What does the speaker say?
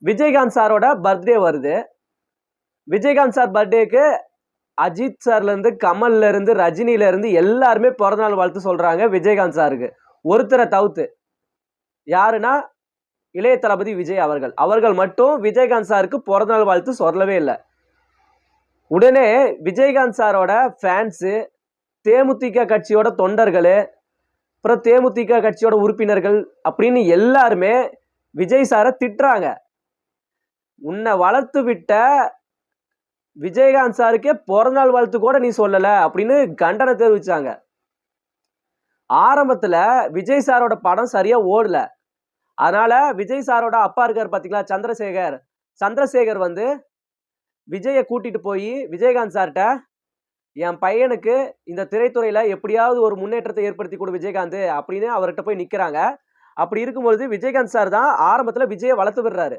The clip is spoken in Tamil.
விஜயகாந்த் சாரோட பர்த்டே வருது. விஜயகாந்த் சார் பர்த்டேக்கு அஜித் சார்ல இருந்து, கமல்ல இருந்து, ரஜினில இருந்து எல்லாருமே பிறந்தநாள் வாழ்த்து சொல்றாங்க விஜயகாந்த் சாருக்கு. ஒருத்தரை தவிர்த்து. யாருன்னா இளைய தளபதி விஜய் அவர்கள். அவர்கள் மட்டும் விஜயகாந்த் சாருக்கு பிறந்தநாள் வாழ்த்து சொல்லவே இல்ல. உடனே விஜயகாந்த் சாரோட ஃபேன்ஸு, தேமுதிக கட்சியோட தொண்டர்களு, அப்புறம் தேமுதிக கட்சியோட உறுப்பினர்கள் அப்படின்னு எல்லாருமே விஜய் சாரை திட்டுறாங்க. உன்னை வளர்த்து விட்ட விஜயகாந்த் சாருக்கே பிறந்தநாள் வாழ்த்து கூட நீ சொல்லல அப்படின்னு கண்டனம் தெரிவிச்சாங்க. ஆரம்பத்துல விஜய் சாரோட படம் சரியா ஓடல. அதனால விஜய் சாரோட அப்பா இருக்காரு பாத்தீங்களா, சந்திரசேகர். சந்திரசேகர் வந்து விஜயை கூட்டிட்டு போய் விஜயகாந்த் சார்கிட்ட, என் பையனுக்கு இந்த திரைத்துறையில எப்படியாவது ஒரு முன்னேற்றத்தை ஏற்படுத்தி கொடு விஜயகாந்த் அப்படின்னு அவர்கிட்ட போய் நிக்கிறாங்க. அப்படி இருக்கும்பொழுது விஜயகாந்த் சார் தான் ஆரம்பத்துல விஜயை வளர்த்து விடுறாரு.